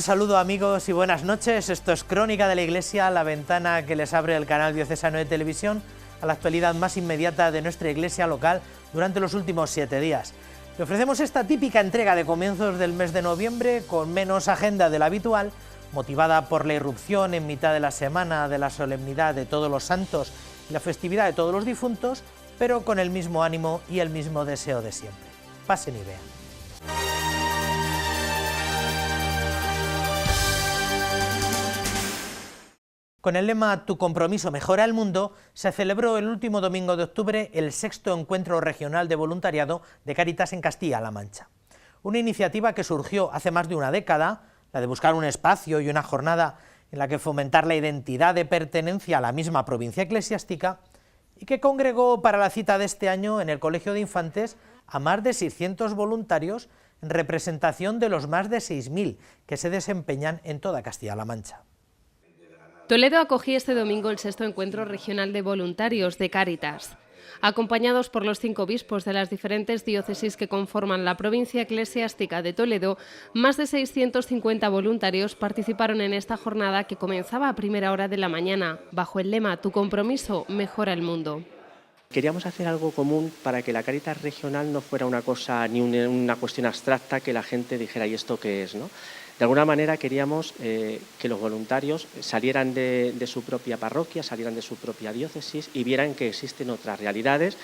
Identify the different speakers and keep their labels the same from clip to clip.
Speaker 1: Un saludo amigos y buenas noches, esto es Crónica de la Iglesia, la ventana que les abre el canal diocesano de televisión a la actualidad más inmediata de nuestra iglesia local durante los últimos 7 días. Le ofrecemos esta típica entrega de comienzos del mes de noviembre con menos agenda de la habitual, motivada por la irrupción en mitad de la semana de la solemnidad de Todos los Santos y la festividad de Todos los Difuntos, pero con el mismo ánimo y el mismo deseo de siempre. Pasen y vean. Con el lema Tu compromiso mejora el mundo, se celebró el último domingo de octubre el 6º Encuentro Regional de Voluntariado de Cáritas en Castilla-La Mancha. Una iniciativa que surgió hace más de una década, la de buscar un espacio y una jornada en la que fomentar la identidad de pertenencia a la misma provincia eclesiástica, y que congregó para la cita de este año en el Colegio de Infantes a más de 600 voluntarios en representación de los más de 6.000 que se desempeñan en toda Castilla-La Mancha.
Speaker 2: Toledo acogía este domingo el 6º Encuentro Regional de Voluntarios de Cáritas. Acompañados por los 5 obispos de las diferentes diócesis que conforman la provincia eclesiástica de Toledo, más de 650 voluntarios participaron en esta jornada que comenzaba a primera hora de la mañana, bajo el lema Tu compromiso mejora el mundo.
Speaker 3: Queríamos hacer algo común para que la Cáritas regional no fuera una cosa ni una cuestión abstracta que la gente dijera ¿y esto qué es?, ¿no? De alguna manera queríamos que los voluntarios salieran de su propia parroquia, salieran de su propia diócesis y vieran que existen otras realidades,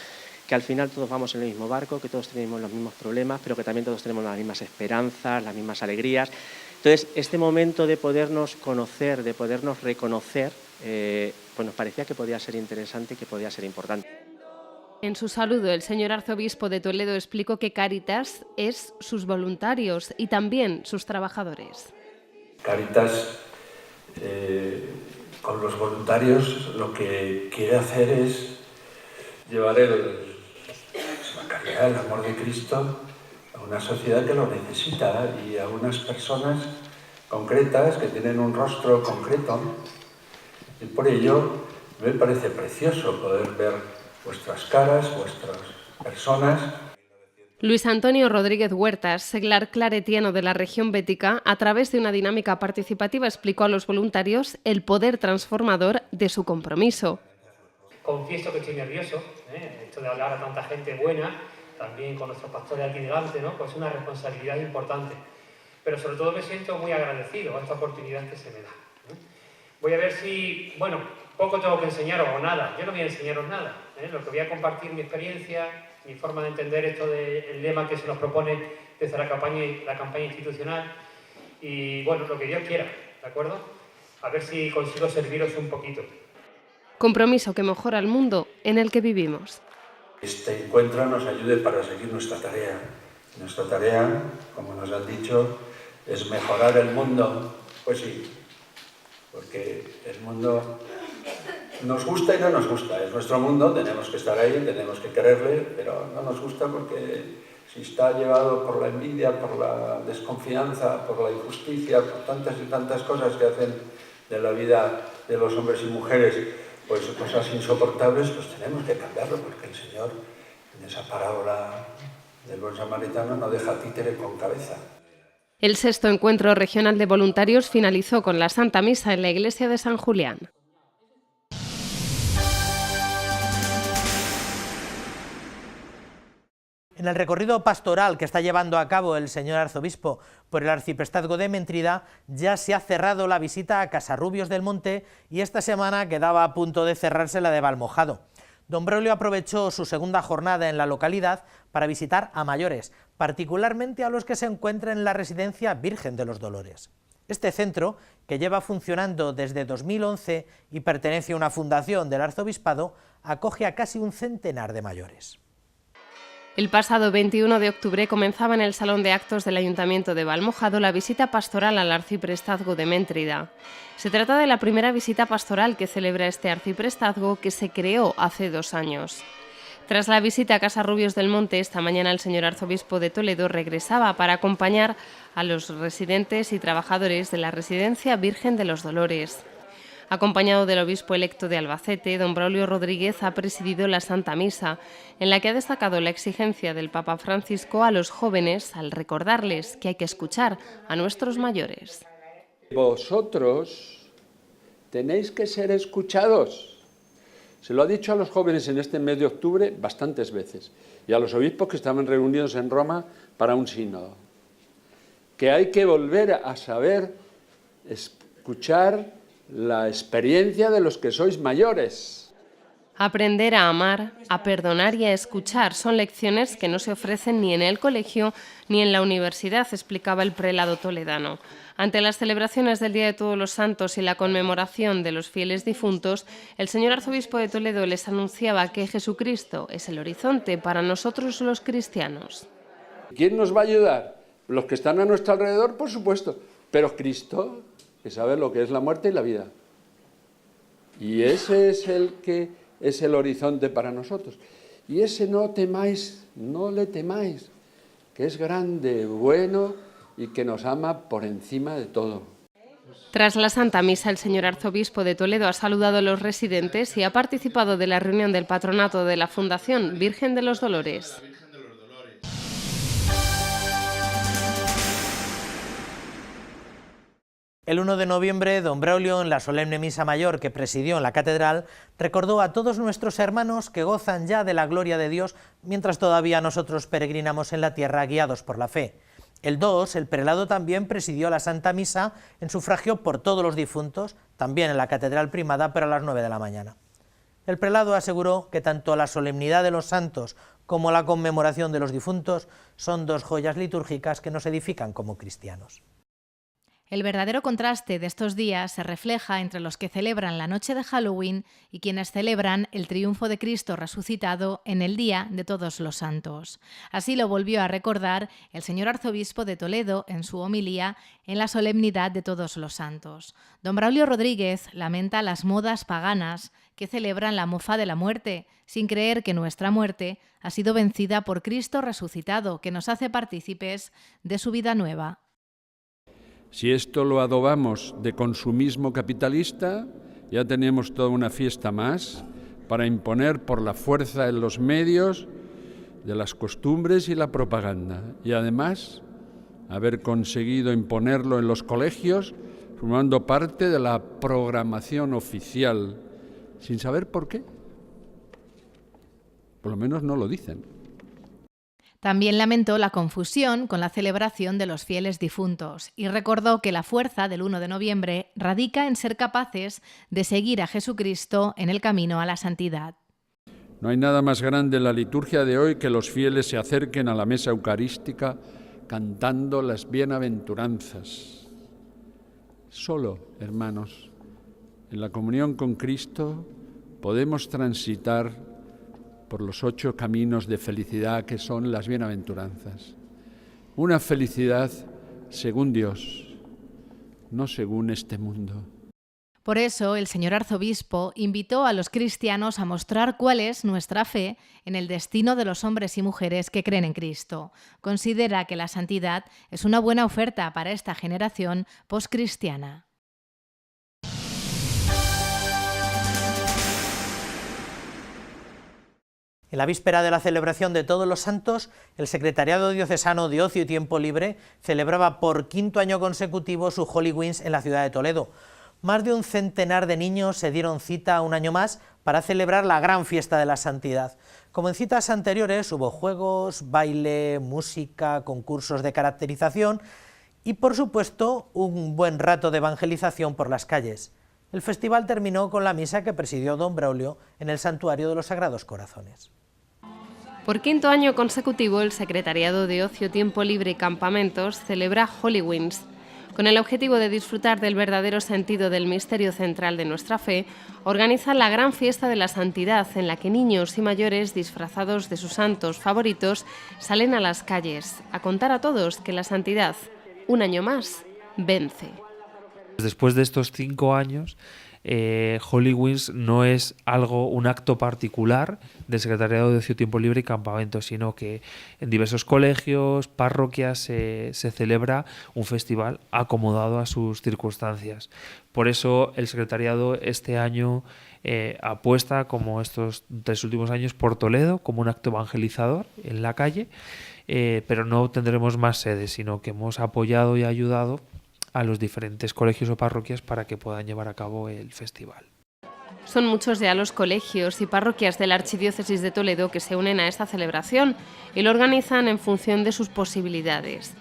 Speaker 3: que al final todos vamos en el mismo barco, que todos tenemos los mismos problemas, pero que también todos tenemos las mismas esperanzas, las mismas alegrías. Entonces, este momento de podernos conocer, de podernos reconocer, pues nos parecía que podía ser interesante y que podía ser importante.
Speaker 2: En su saludo, el señor arzobispo de Toledo explicó que Cáritas es sus voluntarios y también sus trabajadores.
Speaker 4: Cáritas, con los voluntarios, lo que quiere hacer es llevar la caridad, el amor de Cristo a una sociedad que lo necesita y a unas personas concretas que tienen un rostro concreto. Y por ello me parece precioso poder ver vuestras caras, vuestras personas.
Speaker 2: Luis Antonio Rodríguez Huertas, seglar claretiano de la región bética, a través de una dinámica participativa explicó a los voluntarios el poder transformador de su compromiso.
Speaker 5: Confieso que estoy nervioso, esto de hablar a tanta gente buena, también con nuestros pastores aquí delante, ¿no? Pues es una responsabilidad importante. Pero sobre todo me siento muy agradecido a esta oportunidad que se me da. Voy a ver si, poco tengo que enseñaros o nada. Yo no voy a enseñaros nada. Lo que voy a compartir mi experiencia, mi forma de entender esto del lema que se nos propone desde la campaña institucional y lo que Dios quiera, ¿de acuerdo? A ver si consigo serviros un poquito.
Speaker 2: Compromiso que mejora el mundo en el que vivimos.
Speaker 4: Este encuentro nos ayude para seguir nuestra tarea. Nuestra tarea, como nos han dicho, es mejorar el mundo. Pues sí, porque el mundo nos gusta y no nos gusta, es nuestro mundo, tenemos que estar ahí, tenemos que quererle, pero no nos gusta porque si está llevado por la envidia, por la desconfianza, por la injusticia, por tantas y tantas cosas que hacen de la vida de los hombres y mujeres, pues cosas insoportables, pues tenemos que cambiarlo, porque el Señor, en esa parábola del buen samaritano, no deja títere con cabeza.
Speaker 2: El 6º Encuentro Regional de Voluntarios finalizó con la Santa Misa en la iglesia de San Julián.
Speaker 1: En el recorrido pastoral que está llevando a cabo el señor arzobispo por el arciprestazgo de Méntrida, ya se ha cerrado la visita a Casarrubios del Monte y esta semana quedaba a punto de cerrarse la de Valmojado. Don Braulio aprovechó su segunda jornada en la localidad para visitar a mayores, particularmente a los que se encuentran en la residencia Virgen de los Dolores. Este centro, que lleva funcionando desde 2011 y pertenece a una fundación del arzobispado, acoge a casi un centenar de mayores.
Speaker 2: El pasado 21 de octubre comenzaba en el Salón de Actos del Ayuntamiento de Valmojado la visita pastoral al arciprestazgo de Méntrida. Se trata de la primera visita pastoral que celebra este arciprestazgo, que se creó hace 2 años. Tras la visita a Casarrubios del Monte, esta mañana el señor arzobispo de Toledo regresaba para acompañar a los residentes y trabajadores de la residencia Virgen de los Dolores. Acompañado del obispo electo de Albacete, don Braulio Rodríguez ha presidido la Santa Misa, en la que ha destacado la exigencia del Papa Francisco a los jóvenes al recordarles que hay que escuchar a nuestros mayores.
Speaker 4: Vosotros tenéis que ser escuchados. Se lo ha dicho a los jóvenes en este mes de octubre bastantes veces y a los obispos que estaban reunidos en Roma para un sínodo. Que hay que volver a saber escuchar la experiencia de los que sois mayores.
Speaker 2: Aprender a amar, a perdonar y a escuchar son lecciones que no se ofrecen ni en el colegio ni en la universidad, explicaba el prelado toledano. Ante las celebraciones del Día de Todos los Santos y la conmemoración de los fieles difuntos, el señor arzobispo de Toledo les anunciaba que Jesucristo es el horizonte para nosotros los cristianos.
Speaker 4: ¿Quién nos va a ayudar? Los que están a nuestro alrededor, por supuesto, pero Cristo, que sabe lo que es la muerte y la vida. Y ese es el horizonte para nosotros. Y ese no temáis, no le temáis, que es grande, bueno y que nos ama por encima de todo.
Speaker 2: Tras la Santa Misa, el señor arzobispo de Toledo ha saludado a los residentes y ha participado de la reunión del patronato de la Fundación Virgen de los Dolores.
Speaker 1: El 1 de noviembre, don Braulio, en la solemne misa mayor que presidió en la catedral, recordó a todos nuestros hermanos que gozan ya de la gloria de Dios, mientras todavía nosotros peregrinamos en la tierra guiados por la fe. El 2, el prelado también presidió la Santa Misa en sufragio por todos los difuntos, también en la catedral primada, pero a las 9 de la mañana. El prelado aseguró que tanto la solemnidad de los santos como la conmemoración de los difuntos son dos joyas litúrgicas que nos edifican como cristianos.
Speaker 6: El verdadero contraste de estos días se refleja entre los que celebran la noche de Halloween y quienes celebran el triunfo de Cristo resucitado en el Día de Todos los Santos. Así lo volvió a recordar el señor arzobispo de Toledo en su homilía en la solemnidad de Todos los Santos. Don Braulio Rodríguez lamenta las modas paganas que celebran la mofa de la muerte, sin creer que nuestra muerte ha sido vencida por Cristo resucitado, que nos hace partícipes de su vida nueva.
Speaker 7: Si esto lo adobamos de consumismo capitalista, ya tenemos toda una fiesta más para imponer por la fuerza en los medios de las costumbres y la propaganda. Y además, haber conseguido imponerlo en los colegios, formando parte de la programación oficial, sin saber por qué. Por lo menos no lo dicen.
Speaker 6: También lamentó la confusión con la celebración de los fieles difuntos y recordó que la fuerza del 1 de noviembre radica en ser capaces de seguir a Jesucristo en el camino a la santidad.
Speaker 7: No hay nada más grande en la liturgia de hoy que los fieles se acerquen a la mesa eucarística cantando las bienaventuranzas. Solo, hermanos, en la comunión con Cristo podemos transitar por los 8 caminos de felicidad que son las bienaventuranzas. Una felicidad según Dios, no según este mundo.
Speaker 6: Por eso, el señor arzobispo invitó a los cristianos a mostrar cuál es nuestra fe en el destino de los hombres y mujeres que creen en Cristo. Considera que la santidad es una buena oferta para esta generación poscristiana.
Speaker 1: En la víspera de la celebración de Todos los Santos, el Secretariado Diocesano de Ocio y Tiempo Libre celebraba por 5º año consecutivo su Halloween en la ciudad de Toledo. Más de un centenar de niños se dieron cita un año más para celebrar la gran fiesta de la santidad. Como en citas anteriores, hubo juegos, baile, música, concursos de caracterización y, por supuesto, un buen rato de evangelización por las calles. El festival terminó con la misa que presidió don Braulio en el Santuario de los Sagrados Corazones.
Speaker 2: Por 5º año consecutivo, el Secretariado de Ocio, Tiempo Libre y Campamentos celebra Halloween. Con el objetivo de disfrutar del verdadero sentido del misterio central de nuestra fe, organiza la gran fiesta de la santidad, en la que niños y mayores disfrazados de sus santos favoritos salen a las calles a contar a todos que la santidad, un año más, vence.
Speaker 8: Después de estos 5 años, Halloween no es un acto particular del Secretariado de Ocio, Tiempo Libre y Campamento, sino que en diversos colegios, parroquias se celebra un festival acomodado a sus circunstancias. Por eso el Secretariado este año apuesta, como estos 3 últimos años, por Toledo como un acto evangelizador en la calle, pero no tendremos más sedes, sino que hemos apoyado y ayudado a los diferentes colegios o parroquias para que puedan llevar a cabo el festival.
Speaker 2: Son muchos ya los colegios y parroquias de la Archidiócesis de Toledo que se unen a esta celebración y lo organizan en función de sus posibilidades.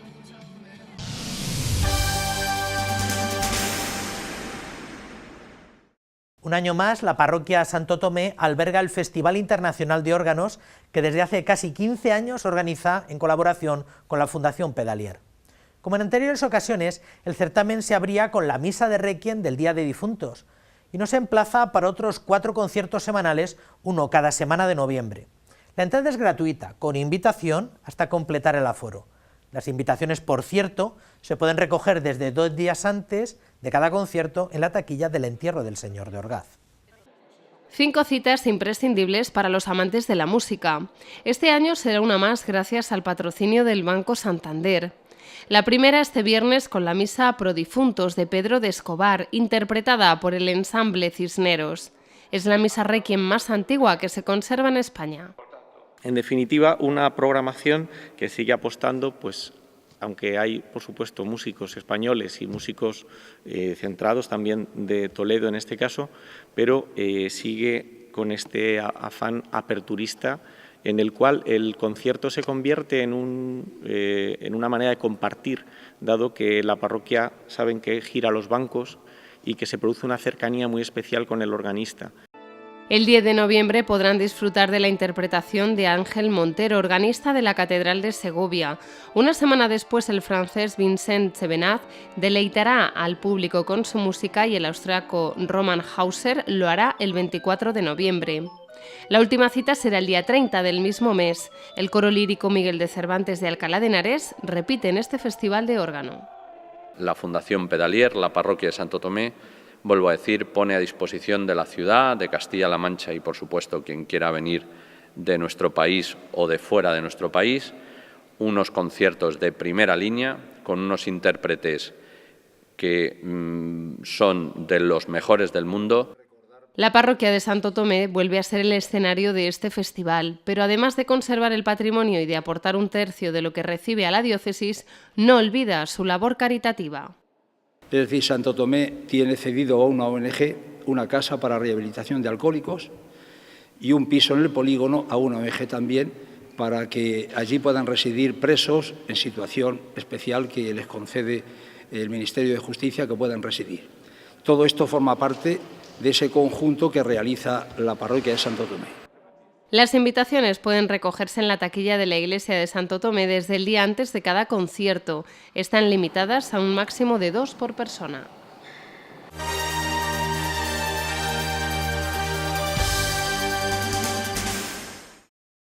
Speaker 1: Un año más, la parroquia Santo Tomé alberga el Festival Internacional de Órganos que desde hace casi 15 años organiza en colaboración con la Fundación Pedalier. Como en anteriores ocasiones, el certamen se abría con la misa de Requiem del Día de Difuntos y nos emplaza para otros 4 conciertos semanales, uno cada semana de noviembre. La entrada es gratuita, con invitación hasta completar el aforo. Las invitaciones, por cierto, se pueden recoger desde 2 días antes de cada concierto en la taquilla del entierro del Señor de Orgaz.
Speaker 2: 5 citas imprescindibles para los amantes de la música. Este año será una más gracias al patrocinio del Banco Santander. La primera este viernes con la misa Pro Difuntos de Pedro de Escobar, interpretada por el ensamble Cisneros. Es la misa Requiem más antigua que se conserva en España.
Speaker 9: En definitiva, una programación que sigue apostando, pues, aunque hay, por supuesto, músicos españoles y músicos centrados también de Toledo en este caso, pero sigue con este afán aperturista en el cual el concierto se convierte en una manera de compartir, dado que la parroquia saben que gira los bancos y que se produce una cercanía muy especial con el organista.
Speaker 2: El 10 de noviembre podrán disfrutar de la interpretación de Ángel Montero, organista de la Catedral de Segovia. Una semana después, el francés Vincent Chevenaz deleitará al público con su música y el austriaco Roman Hauser lo hará el 24 de noviembre. La última cita será el día 30 del mismo mes. El coro lírico Miguel de Cervantes de Alcalá de Henares repite en este festival de órgano.
Speaker 10: La Fundación Pedalier, la parroquia de Santo Tomé, vuelvo a decir, pone a disposición de la ciudad, de Castilla-La Mancha y, por supuesto, quien quiera venir de nuestro país o de fuera de nuestro país, unos conciertos de primera línea con unos intérpretes que son de los mejores del mundo.
Speaker 2: La parroquia de Santo Tomé vuelve a ser el escenario de este festival, pero además de conservar el patrimonio y de aportar 1/3 de lo que recibe a la diócesis, no olvida su labor caritativa.
Speaker 11: Es decir, Santo Tomé tiene cedido a una ONG una casa para rehabilitación de alcohólicos y un piso en el polígono a una ONG también para que allí puedan residir presos en situación especial que les concede el Ministerio de Justicia que puedan residir. Todo esto forma parte de ese conjunto que realiza la parroquia de Santo Tomé.
Speaker 2: Las invitaciones pueden recogerse en la taquilla de la iglesia de Santo Tomé desde el día antes de cada concierto. Están limitadas a un máximo de 2 por persona.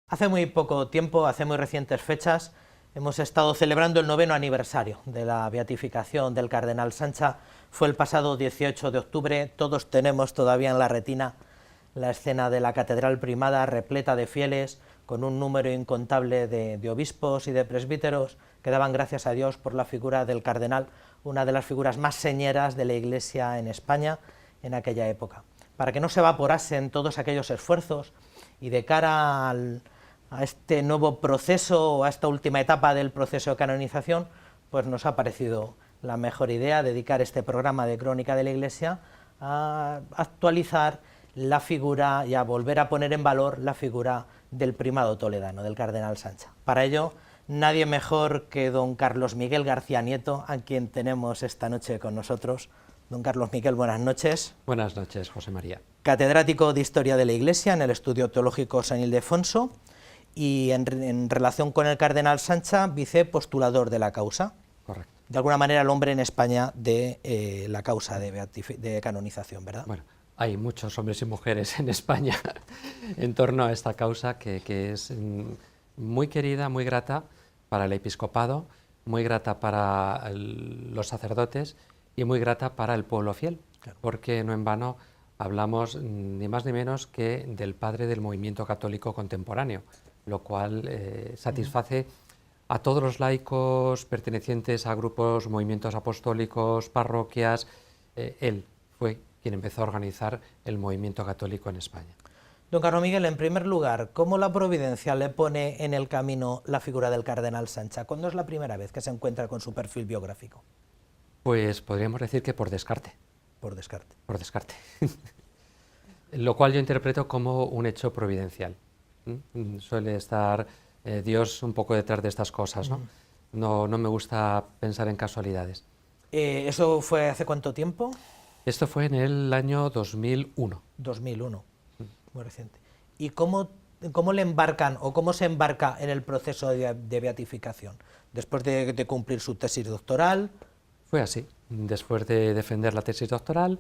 Speaker 1: Hace muy poco tiempo, hace muy recientes fechas, hemos estado celebrando el 9º aniversario de la beatificación del cardenal Sancha. Fue el pasado 18 de octubre, todos tenemos todavía en la retina la escena de la Catedral Primada repleta de fieles, con un número incontable de obispos y de presbíteros que daban gracias a Dios por la figura del cardenal, una de las figuras más señeras de la Iglesia en España en aquella época. Para que no se evaporasen todos aquellos esfuerzos y de cara a este nuevo proceso o a esta última etapa del proceso de canonización, pues nos ha parecido la mejor idea dedicar este programa de Crónica de la Iglesia a actualizar la figura y a volver a poner en valor la figura del primado toledano, del cardenal Sancha. Para ello, nadie mejor que don Carlos Miguel García Nieto, a quien tenemos esta noche con nosotros. Don Carlos Miguel, buenas noches.
Speaker 12: Buenas noches, José María.
Speaker 1: Catedrático de Historia de la Iglesia en el Estudio Teológico San Ildefonso y en relación con el cardenal Sancha, vicepostulador de la causa.
Speaker 12: Correcto.
Speaker 1: De alguna manera el hombre en España de la causa de canonización, ¿verdad?
Speaker 12: Bueno, hay muchos hombres y mujeres en España en torno a esta causa que es muy querida, muy grata para el episcopado, muy grata para los sacerdotes y muy grata para el pueblo fiel, claro. Porque no en vano hablamos ni más ni menos que del padre del movimiento católico contemporáneo, lo cual satisface a todos los laicos pertenecientes a grupos, movimientos apostólicos, parroquias. Él fue quien empezó a organizar el movimiento católico en España.
Speaker 1: Don Carlos Miguel, en primer lugar, ¿cómo la providencia le pone en el camino la figura del cardenal Sancha? ¿Cuándo es la primera vez que se encuentra con su perfil biográfico?
Speaker 12: Pues podríamos decir que por descarte.
Speaker 1: Por descarte.
Speaker 12: Por descarte. Lo cual yo interpreto como un hecho providencial. Suele estar Dios un poco detrás de estas cosas, ¿no? No me gusta pensar en casualidades.
Speaker 1: ¿Eso fue hace cuánto tiempo?
Speaker 12: Esto fue en el año 2001.
Speaker 1: 2001, muy reciente. ¿Y cómo le embarcan o cómo se embarca en el proceso de beatificación? Después de cumplir su tesis doctoral.
Speaker 12: Fue así. Después de defender la tesis doctoral,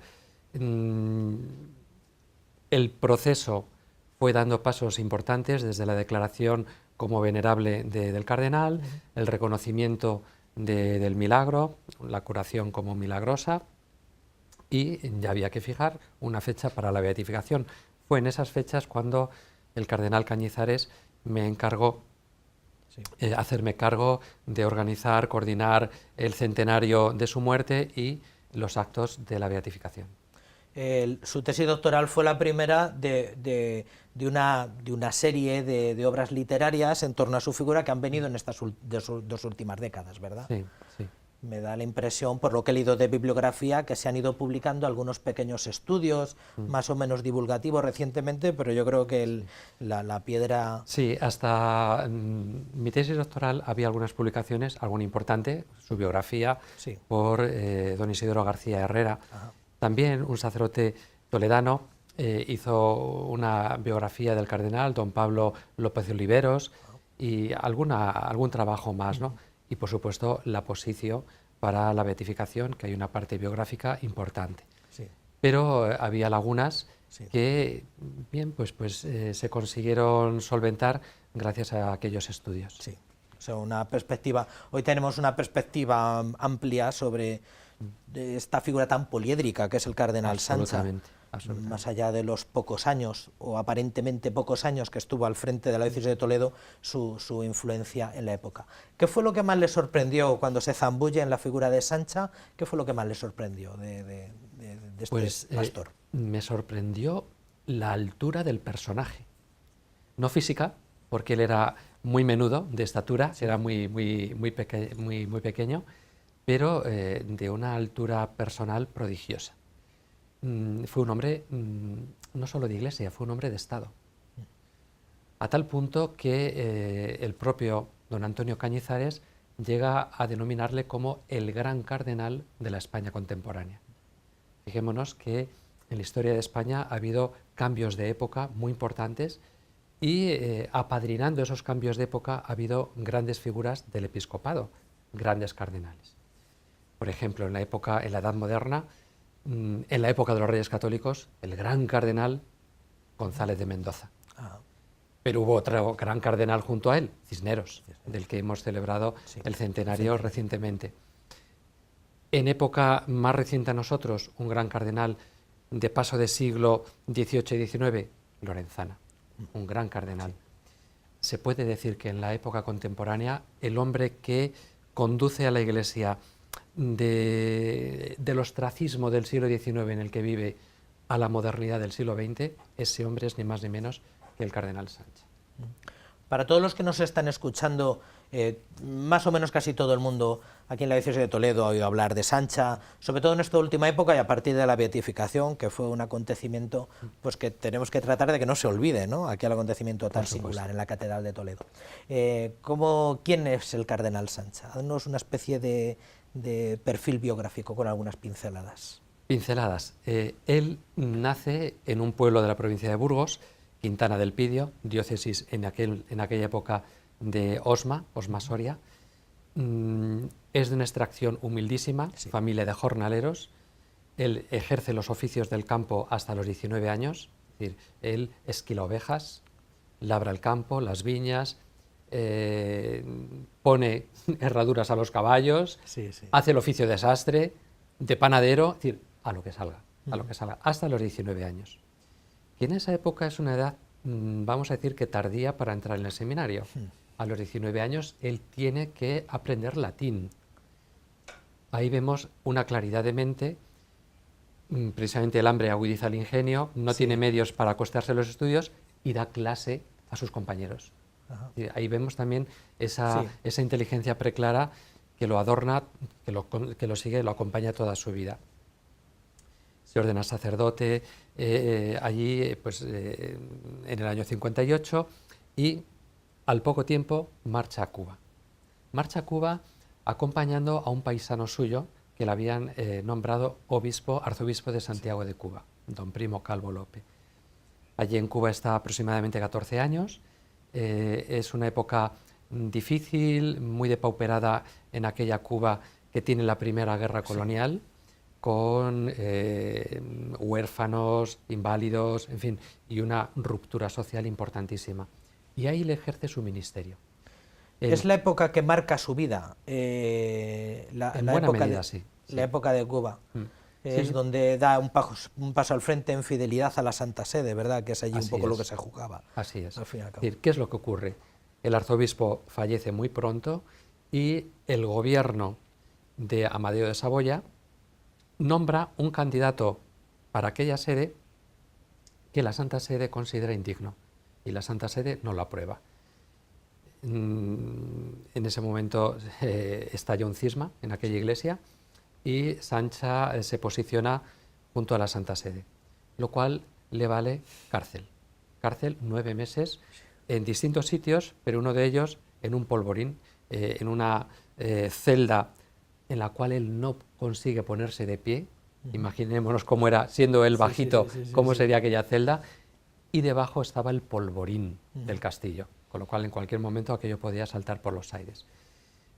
Speaker 12: el proceso fue dando pasos importantes desde la declaración como venerable del cardenal, el reconocimiento del milagro, la curación como milagrosa, y ya había que fijar una fecha para la beatificación. Fue en esas fechas cuando el cardenal Cañizares me encargó hacerme cargo de organizar, coordinar el centenario de su muerte y los actos de la beatificación.
Speaker 1: Su tesis doctoral fue la primera de una serie de obras literarias en torno a su figura que han venido en estas dos últimas décadas, ¿verdad?
Speaker 12: Sí, sí.
Speaker 1: Me da la impresión, por lo que he leído de bibliografía, que se han ido publicando algunos pequeños estudios, más o menos divulgativos recientemente, pero yo creo que la piedra...
Speaker 12: Sí, hasta mi tesis doctoral había algunas publicaciones, alguna importante, su biografía, por don Isidoro García Herrera. Ajá. También un sacerdote toledano hizo una biografía del cardenal, don Pablo López de Oliveros, y algún trabajo más, ¿no? Y por supuesto la posición para la beatificación, que hay una parte biográfica importante. Sí. Pero había lagunas que bien, pues se consiguieron solventar gracias a aquellos estudios.
Speaker 1: Sí. O sea, una perspectiva. Hoy tenemos una perspectiva amplia sobre esta figura tan poliédrica que es el cardenal Sancha. Más allá de los pocos años, o aparentemente pocos años que estuvo al frente de la diócesis de Toledo, su influencia en la época. ¿Qué fue lo que más le sorprendió cuando se zambulle en la figura de Sancha? ¿Qué fue lo que más le sorprendió de este pastor?
Speaker 12: Me sorprendió la altura del personaje. No física, porque él era muy menudo de estatura, era muy pequeño, pero de una altura personal prodigiosa. Fue un hombre no solo de iglesia, fue un hombre de Estado. A tal punto que el propio don Antonio Cañizares llega a denominarle como el gran cardenal de la España contemporánea. Fijémonos que en la historia de España ha habido cambios de época muy importantes y apadrinando esos cambios de época ha habido grandes figuras del episcopado, grandes cardenales. Por ejemplo, en la Edad Moderna, en la época de los Reyes Católicos, el gran cardenal González de Mendoza. Pero hubo otro gran cardenal junto a él, Cisneros, del que hemos celebrado el centenario recientemente. En época más reciente a nosotros, un gran cardenal de paso de siglo XVIII y XIX, Lorenzana, un gran cardenal. Se puede decir que en la época contemporánea el hombre que conduce a la Iglesia del ostracismo del siglo XIX en el que vive a la modernidad del siglo XX, ese hombre es ni más ni menos que el cardenal Sancha.
Speaker 1: Para todos los que nos están escuchando, más o menos casi todo el mundo aquí en la diócesis de Toledo ha oído hablar de Sancha, sobre todo en esta última época y a partir de la beatificación, que fue un acontecimiento pues que tenemos que tratar de que no se olvide, ¿no? Aquel acontecimiento tan singular en la Catedral de Toledo. ¿Quién es el cardenal Sancha? Haznos una especie de perfil biográfico con algunas pinceladas.
Speaker 12: Pinceladas. Él nace en un pueblo de la provincia de Burgos, Quintana del Pidio, diócesis en aquella época de Osma Soria. Es de una extracción humildísima, familia de jornaleros. Él ejerce los oficios del campo hasta los 19 años, es decir, él esquila ovejas, labra el campo, las viñas, pone herraduras a los caballos, hace el oficio de sastre, de panadero, es decir, a lo que salga, hasta los 19 años. Y en esa época es una edad, vamos a decir que tardía para entrar en el seminario. A los 19 años él tiene que aprender latín. Ahí vemos una claridad de mente, precisamente el hambre agudiza el ingenio, no tiene medios para acostarse a los estudios y da clase a sus compañeros. Ahí vemos también esa inteligencia preclara que lo adorna, que lo sigue, lo acompaña toda su vida. Se ordena sacerdote allí en el año 58 y al poco tiempo marcha a Cuba. Marcha a Cuba acompañando a un paisano suyo que le habían nombrado arzobispo de Santiago de Cuba, don Primo Calvo López. Allí en Cuba está aproximadamente 14 años. Es una época difícil, muy depauperada en aquella Cuba que tiene la primera guerra colonial, con huérfanos, inválidos, en fin, y una ruptura social importantísima. Y ahí le ejerce su ministerio.
Speaker 1: Es la época que marca su vida, la época de Cuba. Es donde da un paso al frente en fidelidad a la Santa Sede, ¿verdad? Que es allí un poco lo que se jugaba.
Speaker 12: Así es.
Speaker 1: Al fin y al cabo.
Speaker 12: Es decir, ¿qué es lo que ocurre? El arzobispo fallece muy pronto y el gobierno de Amadeo de Saboya nombra un candidato para aquella sede que la Santa Sede considera indigno y la Santa Sede no lo aprueba. En ese momento estalla un cisma en aquella iglesia y Sancha se posiciona junto a la Santa Sede, lo cual le vale cárcel. Cárcel 9 meses en distintos sitios, pero uno de ellos en un polvorín, en una celda en la cual él no consigue ponerse de pie. Imaginémonos cómo era, siendo él bajito, cómo sería aquella celda, y debajo estaba el polvorín del castillo, con lo cual en cualquier momento aquello podía saltar por los aires.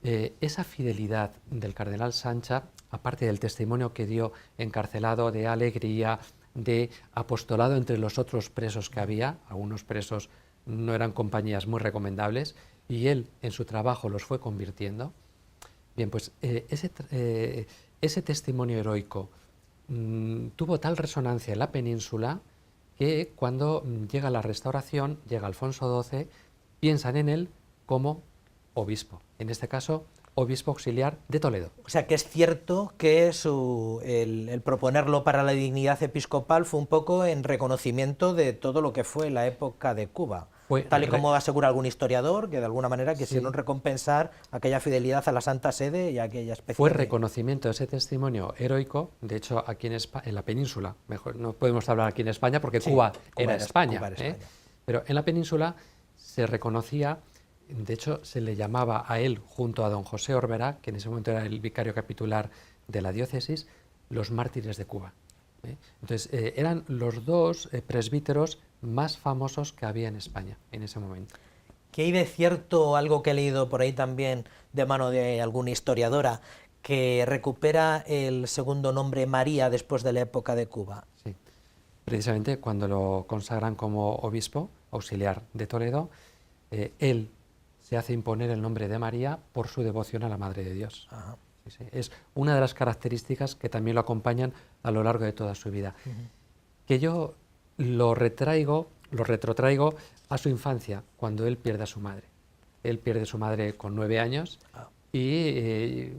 Speaker 12: Esa fidelidad del cardenal Sancha, aparte del testimonio que dio encarcelado de alegría, de apostolado entre los otros presos que había, algunos presos no eran compañías muy recomendables, y él en su trabajo los fue convirtiendo. Bien, pues ese testimonio heroico tuvo tal resonancia en la península que cuando llega la Restauración, llega Alfonso XII, piensan en él como obispo, en este caso obispo auxiliar de Toledo.
Speaker 1: O sea que es cierto que el proponerlo para la dignidad episcopal fue un poco en reconocimiento de todo lo que fue la época de Cuba. Tal y como asegura algún historiador, que de alguna manera quisieron recompensar aquella fidelidad a la Santa Sede y aquella especie
Speaker 12: Fue reconocimiento de ese testimonio heroico. De hecho, aquí en la península, mejor no podemos hablar aquí en España porque Cuba era España, pero en la península se reconocía. De hecho, se le llamaba a él, junto a don José Orbera, que en ese momento era el vicario capitular de la diócesis, los mártires de Cuba. Entonces, eran los dos presbíteros más famosos que había en España en ese momento.
Speaker 1: ¿Qué hay de cierto, algo que he leído por ahí también de mano de alguna historiadora, que recupera el segundo nombre María después de la época de Cuba?
Speaker 12: Sí, precisamente cuando lo consagran como obispo auxiliar de Toledo, él se hace imponer el nombre de María por su devoción a la Madre de Dios. Sí. Es una de las características que también lo acompañan a lo largo de toda su vida. Que yo lo retrotraigo a su infancia, cuando él pierde a su madre. Él pierde a su madre con 9 años y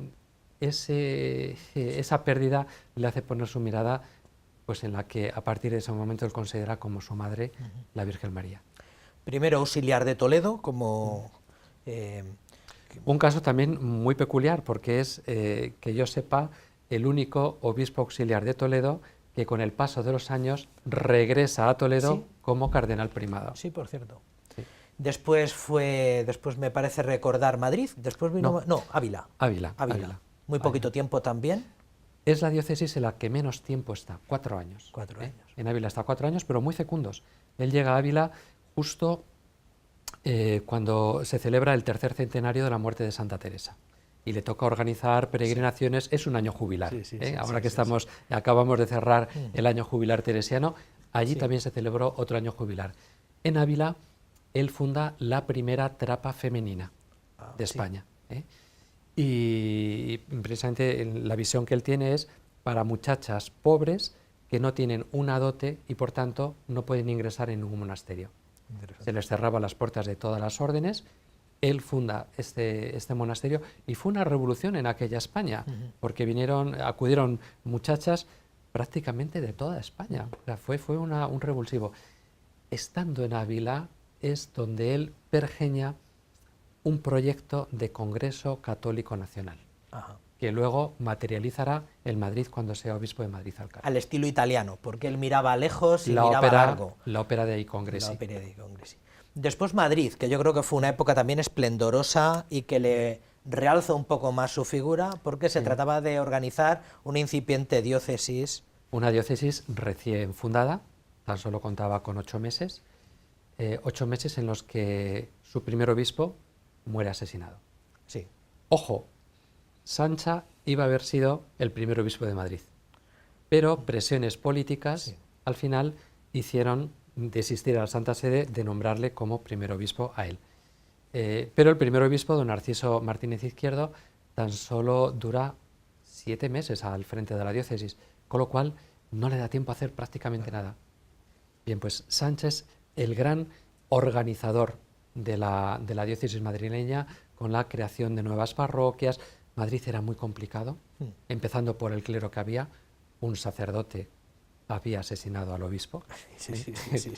Speaker 12: esa pérdida le hace poner su mirada pues, en la que a partir de ese momento él considera como su madre la Virgen María.
Speaker 1: Primero auxiliar de Toledo, como...
Speaker 12: Un caso también muy peculiar, porque es, que yo sepa, el único obispo auxiliar de Toledo que con el paso de los años regresa a Toledo como cardenal primado.
Speaker 1: Sí, por cierto. Sí. Después me parece recordar Madrid, después vino... No, Ávila.
Speaker 12: Ávila.
Speaker 1: Muy poquito tiempo también.
Speaker 12: Es la diócesis en la que menos tiempo está, 4 años.
Speaker 1: 4 años.
Speaker 12: En Ávila está 4 años, pero muy fecundos. Él llega a Ávila justo cuando se celebra el 3er centenario de la muerte de Santa Teresa. Y le toca organizar peregrinaciones, es un año jubilar. Ahora que acabamos de cerrar el año jubilar teresiano, allí también se celebró otro año jubilar. En Ávila, él funda la primera trapa femenina de España. Y precisamente la visión que él tiene es para muchachas pobres que no tienen una dote y por tanto no pueden ingresar en ningún monasterio. Se les cerraban las puertas de todas las órdenes. Él funda este monasterio y fue una revolución en aquella España, porque acudieron muchachas prácticamente de toda España. O sea, fue un revulsivo. Estando en Ávila es donde él pergeña un proyecto de Congreso Católico Nacional. que luego materializará en Madrid cuando sea obispo de Madrid-Alcalá.
Speaker 1: Al estilo italiano, porque él miraba lejos y
Speaker 12: la
Speaker 1: miraba largo.
Speaker 12: La ópera de I Congressi.
Speaker 1: La ópera de I Congressi. Después Madrid, que yo creo que fue una época también esplendorosa y que le realza un poco más su figura, porque se trataba de organizar una incipiente diócesis.
Speaker 12: Una diócesis recién fundada, tan solo contaba con 8 meses, 8 meses en los que su primer obispo muere asesinado.
Speaker 1: Sí.
Speaker 12: Ojo, Sancha iba a haber sido el primer obispo de Madrid, pero presiones políticas al final hicieron desistir a la Santa Sede de nombrarle como primer obispo a él. Pero el primer obispo, don Narciso Martínez Izquierdo, tan solo dura 7 meses al frente de la diócesis, con lo cual no le da tiempo a hacer prácticamente nada. Bien, pues Sánchez, el gran organizador de la diócesis madrileña, con la creación de nuevas parroquias. Madrid era muy complicado, empezando por el clero que había. Un sacerdote había asesinado al obispo,
Speaker 1: Sí.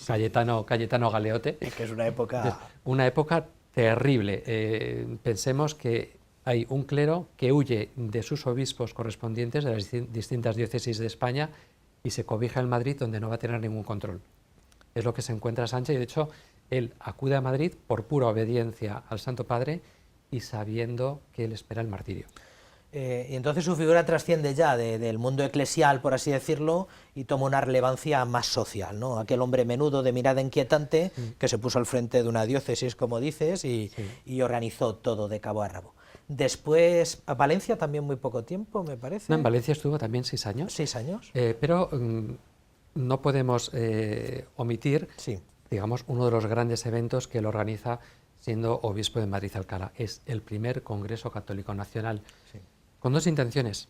Speaker 12: Cayetano Galeote.
Speaker 1: Que es una época...
Speaker 12: Una época terrible. Pensemos que hay un clero que huye de sus obispos correspondientes de las distintas diócesis de España y se cobija en Madrid, donde no va a tener ningún control. Es lo que se encuentra Sánchez, y de hecho él acude a Madrid por pura obediencia al Santo Padre y sabiendo que él espera el martirio.
Speaker 1: Y entonces su figura trasciende ya del mundo eclesial, por así decirlo, y toma una relevancia más social, ¿no? Aquel hombre menudo de mirada inquietante que se puso al frente de una diócesis, como dices, y organizó todo de cabo a rabo. Después, a Valencia también muy poco tiempo, me parece.
Speaker 12: No, en Valencia estuvo también 6 años.
Speaker 1: 6 años.
Speaker 12: Pero no podemos omitir, digamos, uno de los grandes eventos que él organiza siendo obispo de Madrid-Alcalá. Es el primer Congreso Católico Nacional, con dos intenciones.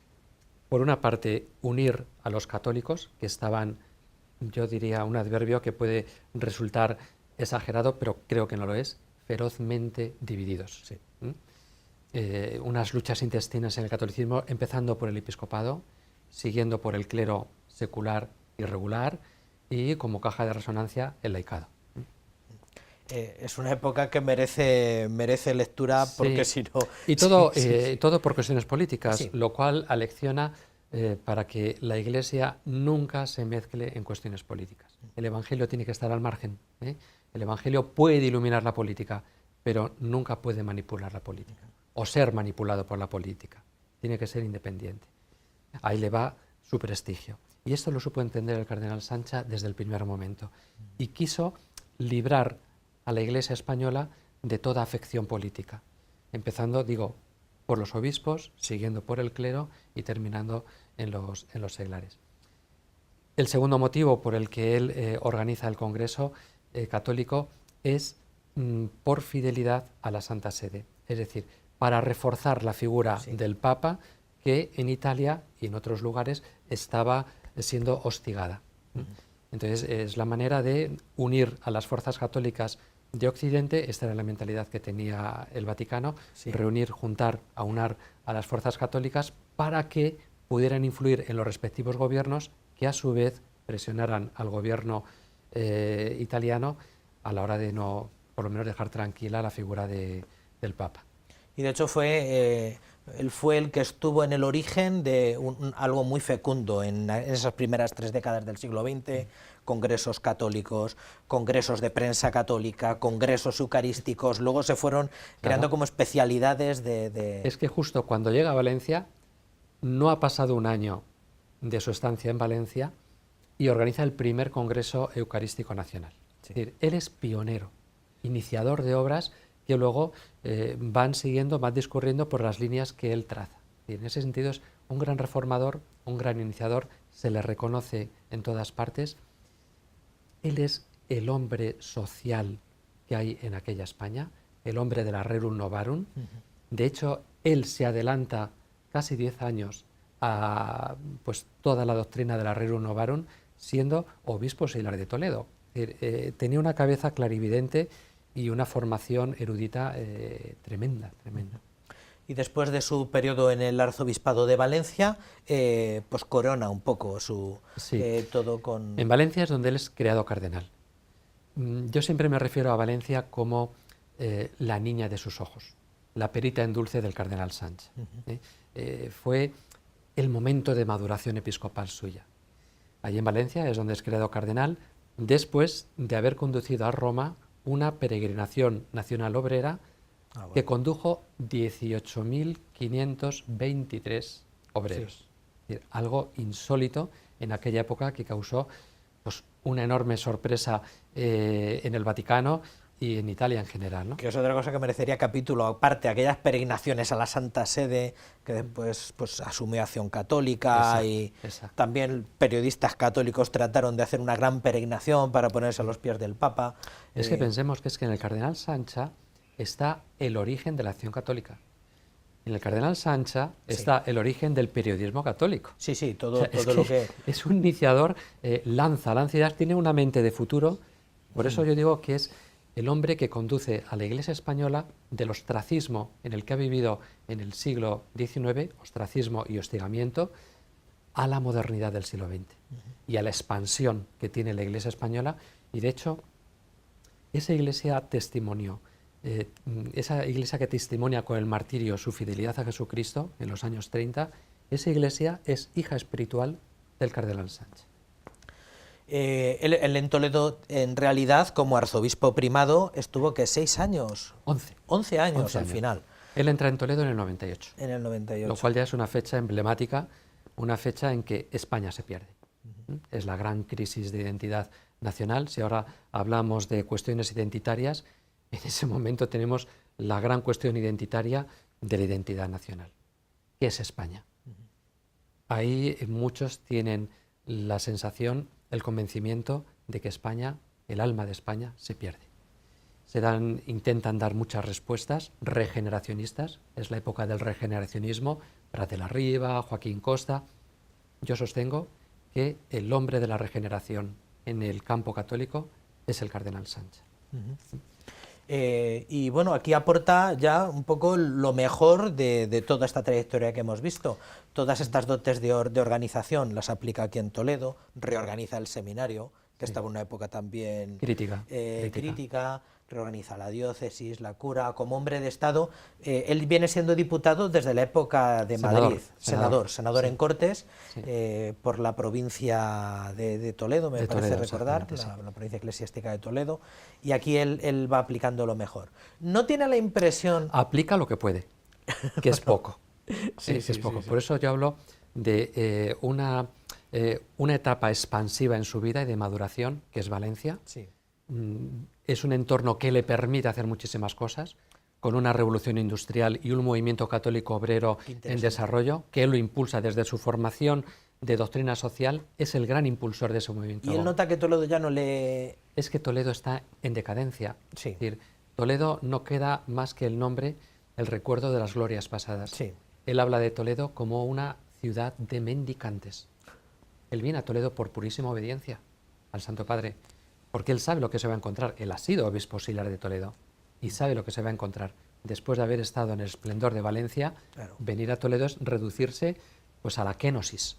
Speaker 12: Por una parte, unir a los católicos, que estaban, yo diría un adverbio que puede resultar exagerado, pero creo que no lo es, ferozmente divididos. Unas luchas intestinas en el catolicismo, empezando por el episcopado, siguiendo por el clero secular y regular, y como caja de resonancia el laicado.
Speaker 1: Es una época que merece lectura, porque si no...
Speaker 12: Y todo por cuestiones políticas, lo cual alecciona para que la Iglesia nunca se mezcle en cuestiones políticas. El Evangelio tiene que estar al margen. El Evangelio puede iluminar la política, pero nunca puede manipular la política, o ser manipulado por la política. Tiene que ser independiente. Ahí le va su prestigio. Y esto lo supo entender el cardenal Sancha desde el primer momento. Y quiso librar a la Iglesia española de toda afección política, empezando, digo, por los obispos, siguiendo por el clero y terminando en los seglares. El segundo motivo por el que él organiza el Congreso Católico es por fidelidad a la Santa Sede, es decir, para reforzar la figura del Papa, que en Italia y en otros lugares estaba siendo hostigada. Entonces es la manera de unir a las fuerzas católicas de Occidente. Esta era la mentalidad que tenía el Vaticano, reunir, juntar, aunar a las fuerzas católicas para que pudieran influir en los respectivos gobiernos, que a su vez presionaran al gobierno italiano a la hora de no, por lo menos, dejar tranquila la figura del Papa.
Speaker 1: Y de hecho él fue el que estuvo en el origen de algo muy fecundo en esas primeras 3 décadas del siglo XX, congresos católicos, congresos de prensa católica, congresos eucarísticos, luego se fueron creando como especialidades de...
Speaker 12: Es que justo cuando llega a Valencia, no ha pasado un año de su estancia en Valencia y organiza el primer Congreso Eucarístico Nacional. Es decir, él es pionero, iniciador de obras que luego van siguiendo, van discurriendo por las líneas que él traza. Y en ese sentido es un gran reformador, un gran iniciador, se le reconoce en todas partes. Él es el hombre social que hay en aquella España, el hombre de la Rerum Novarum. De hecho, él se adelanta casi 10 años a pues, toda la doctrina de la Rerum Novarum, siendo obispo auxiliar de Toledo. Tenía una cabeza clarividente y una formación erudita tremenda.
Speaker 1: Y después de su periodo en el arzobispado de Valencia, pues corona un poco todo con...
Speaker 12: En Valencia es donde él es creado cardenal. Yo siempre me refiero a Valencia como la niña de sus ojos. la perita en dulce del cardenal Sánchez. Fue el momento de maduración episcopal suya. Allí en Valencia es donde es creado cardenal, después de haber conducido a Roma una peregrinación nacional obrera que condujo 18.523 obreros. Sí. Es decir, algo insólito en aquella época que causó pues, una enorme sorpresa en el Vaticano y en Italia en general, ¿no?
Speaker 1: Que es otra cosa que merecería capítulo aparte, aquellas peregrinaciones a la Santa Sede que después pues, asumió Acción Católica. Exacto. También periodistas católicos trataron de hacer una gran peregrinación para ponerse a los pies del Papa.
Speaker 12: Es que pensemos que es que en el cardenal Sancha está el origen de la Acción Católica. En el cardenal Sancha está el origen del periodismo católico.
Speaker 1: Sí, sí, todo lo que...
Speaker 12: Es un iniciador, lanza ideas, tiene una mente de futuro, por eso yo digo que es el hombre que conduce a la Iglesia española del ostracismo en el que ha vivido en el siglo XIX, ostracismo y hostigamiento, a la modernidad del siglo XX y a la expansión que tiene la Iglesia española. Y de hecho, esa Iglesia testimonió, esa Iglesia que testimonia con el martirio su fidelidad a Jesucristo en los años 30, esa Iglesia es hija espiritual del cardenal Sánchez.
Speaker 1: Él en Toledo, en realidad, como arzobispo primado, estuvo que 6 años. 11 años al final.
Speaker 12: Él entra en Toledo en el 98.
Speaker 1: En el 98.
Speaker 12: Lo cual ya es una fecha emblemática, una fecha en que España se pierde. Es la gran crisis de identidad nacional. Si ahora hablamos de cuestiones identitarias, en ese momento tenemos la gran cuestión identitaria de la identidad nacional. ¿Qué es España? Ahí muchos tienen la sensación, el convencimiento de que España, el alma de España, se pierde. Intentan dar muchas respuestas regeneracionistas, es la época del regeneracionismo, Prat de la Riba, Joaquín Costa. Yo sostengo que el hombre de la regeneración en el campo católico es el cardenal Sánchez.
Speaker 1: Y bueno, aquí aporta ya un poco lo mejor de toda esta trayectoria que hemos visto. Todas estas dotes de organización las aplica aquí en Toledo, reorganiza el seminario, que estaba en una época también crítica, reorganiza la diócesis, la cura. Como hombre de Estado, él viene siendo diputado desde la época de Madrid, senador en Cortes, por la provincia de Toledo, me parece recordar, la provincia eclesiástica de Toledo, y aquí él va aplicando lo mejor. ¿No tiene la impresión...?
Speaker 12: Aplica lo que puede, que es poco. Es poco. Por eso yo hablo de una etapa expansiva en su vida y de maduración, que es Valencia. Es un entorno que le permite hacer muchísimas cosas, con una revolución industrial y un movimiento católico obrero en desarrollo, que él lo impulsa desde su formación de doctrina social, es el gran impulsor de ese movimiento.
Speaker 1: Y él nota que Toledo ya no le...
Speaker 12: Es que Toledo está en decadencia. Es decir, Toledo no queda más que el nombre, el recuerdo de las glorias pasadas. Él habla de Toledo como una ciudad de mendicantes. Él viene a Toledo por purísima obediencia al Santo Padre, porque él sabe lo que se va a encontrar. Él ha sido obispo auxiliar de Toledo y sabe lo que se va a encontrar. Después de haber estado en el esplendor de Valencia, venir a Toledo es reducirse pues, a la kenosis.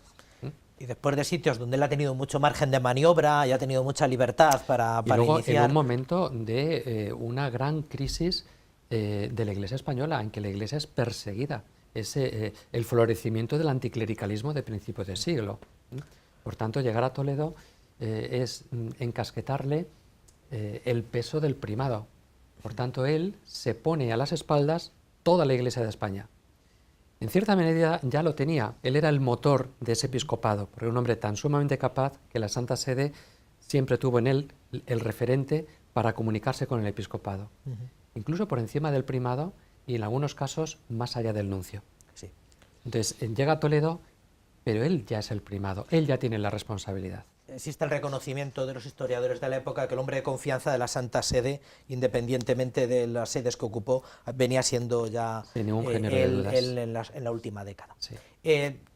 Speaker 1: Y después de sitios donde él ha tenido mucho margen de maniobra y ha tenido mucha libertad para
Speaker 12: luego,
Speaker 1: iniciar...
Speaker 12: en un momento de una gran crisis de la Iglesia española, en que la Iglesia es perseguida. Es el florecimiento del anticlericalismo de principios de siglo. Por tanto, llegar a Toledo es encasquetarle el peso del primado. Por tanto, él se pone a las espaldas toda la Iglesia de España. En cierta medida ya lo tenía. Él era el motor de ese episcopado, porque era un hombre tan sumamente capaz que la Santa Sede siempre tuvo en él el referente para comunicarse con el episcopado. Incluso por encima del primado y en algunos casos más allá del nuncio. Entonces, llega a Toledo, pero él ya es el primado, él ya tiene la responsabilidad.
Speaker 1: Existe el reconocimiento de los historiadores de la época que el hombre de confianza de la Santa Sede, independientemente de las sedes que ocupó, venía siendo ya él en la última década.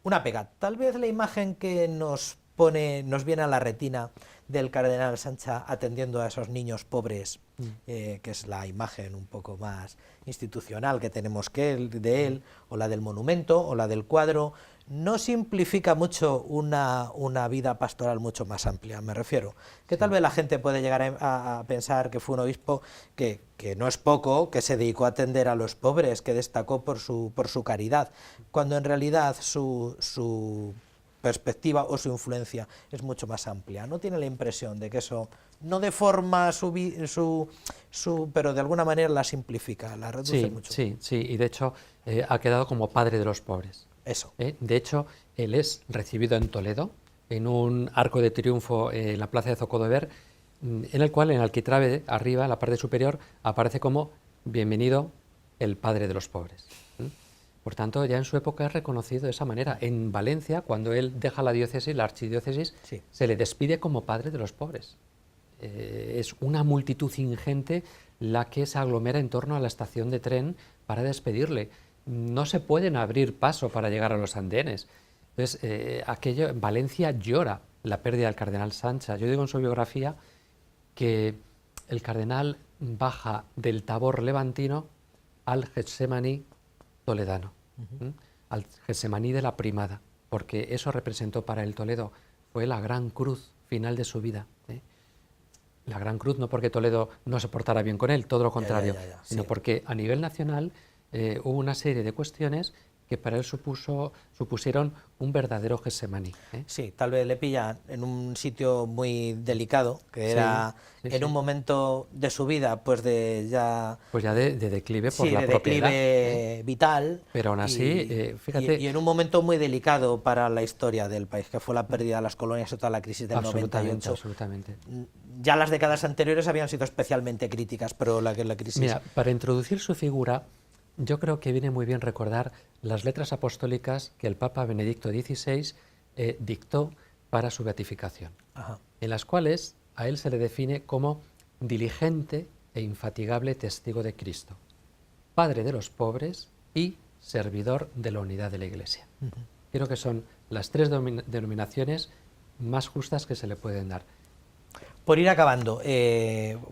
Speaker 1: Una pega. Tal vez la imagen que nos nos viene a la retina del cardenal Sancha atendiendo a esos niños pobres, que es la imagen un poco más institucional que tenemos de él, o la del monumento, o la del cuadro, no simplifica mucho una vida pastoral mucho más amplia, me refiero. Que tal vez la gente puede llegar a pensar que fue un obispo que no es poco, que se dedicó a atender a los pobres, que destacó por su caridad, cuando en realidad su perspectiva o su influencia es mucho más amplia. ¿No tiene la impresión de que eso no deforma pero de alguna manera la simplifica, la reduce mucho?
Speaker 12: Sí, y de hecho ha quedado como padre de los pobres.
Speaker 1: Eso.
Speaker 12: De hecho, él es recibido en Toledo, en un arco de triunfo en la plaza de Zocodover, en el cual en alquitrave arriba, en la parte superior, aparece como bienvenido el padre de los pobres. Por tanto, ya en su época es reconocido de esa manera. En Valencia, cuando él deja la diócesis, la archidiócesis, se le despide como padre de los pobres. Es una multitud ingente la que se aglomera en torno a la estación de tren para despedirle. No se pueden abrir paso para llegar a los andenes. Entonces, Valencia llora la pérdida del cardenal Sancha. Yo digo en su biografía que el cardenal baja del Tabor levantino al Getsemaní toledano, al Getsemaní de la Primada, porque eso representó para el Toledo, fue la gran cruz final de su vida. La gran cruz no porque Toledo no se portara bien con él, todo lo contrario, sino porque a nivel nacional hubo una serie de cuestiones que para él supusieron un verdadero Getsemaní.
Speaker 1: Sí, tal vez le pilla en un sitio muy delicado, que era en un momento de su vida, pues ya de
Speaker 12: declive por la
Speaker 1: de
Speaker 12: propiedad.
Speaker 1: Declive vital.
Speaker 12: Pero aún así, fíjate...
Speaker 1: Y en un momento muy delicado para la historia del país, que fue la pérdida de las colonias o toda la crisis del 98.
Speaker 12: Absolutamente.
Speaker 1: Ya las décadas anteriores habían sido especialmente críticas, pero la crisis...
Speaker 12: Mira, para introducir su figura, yo creo que viene muy bien recordar las letras apostólicas que el Papa Benedicto XVI dictó para su beatificación, en las cuales a él se le define como diligente e infatigable testigo de Cristo, padre de los pobres y servidor de la unidad de la Iglesia. Creo que son las tres denominaciones más justas que se le pueden dar.
Speaker 1: Por ir acabando,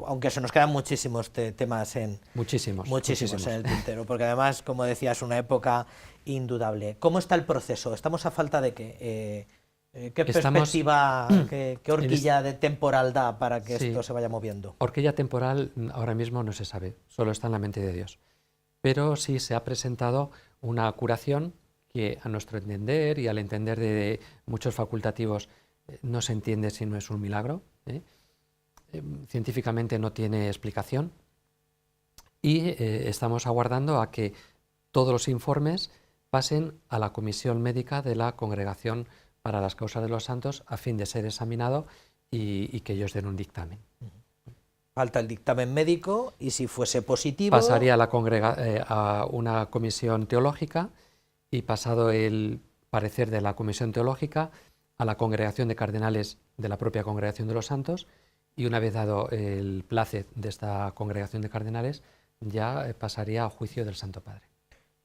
Speaker 1: aunque se nos quedan muchísimos temas
Speaker 12: muchísimos
Speaker 1: en el tintero, porque además, como decía, es una época indudable. ¿Cómo está el proceso? ¿Estamos a falta de qué? ¿Qué perspectiva, qué horquilla de temporal da para que esto se vaya moviendo?
Speaker 12: Horquilla temporal ahora mismo no se sabe, solo está en la mente de Dios. Pero sí se ha presentado una curación que a nuestro entender y al entender de muchos facultativos no se entiende si no es un milagro. Científicamente no tiene explicación y estamos aguardando a que todos los informes pasen a la comisión médica de la Congregación para las Causas de los Santos a fin de ser examinado y que ellos den un dictamen.
Speaker 1: Falta el dictamen médico y si fuese positivo...
Speaker 12: Pasaría a una comisión teológica y pasado el parecer de la comisión teológica a la Congregación de Cardenales de la propia Congregación de los Santos y una vez dado el plácet de esta Congregación de Cardenales ya pasaría a juicio del Santo Padre.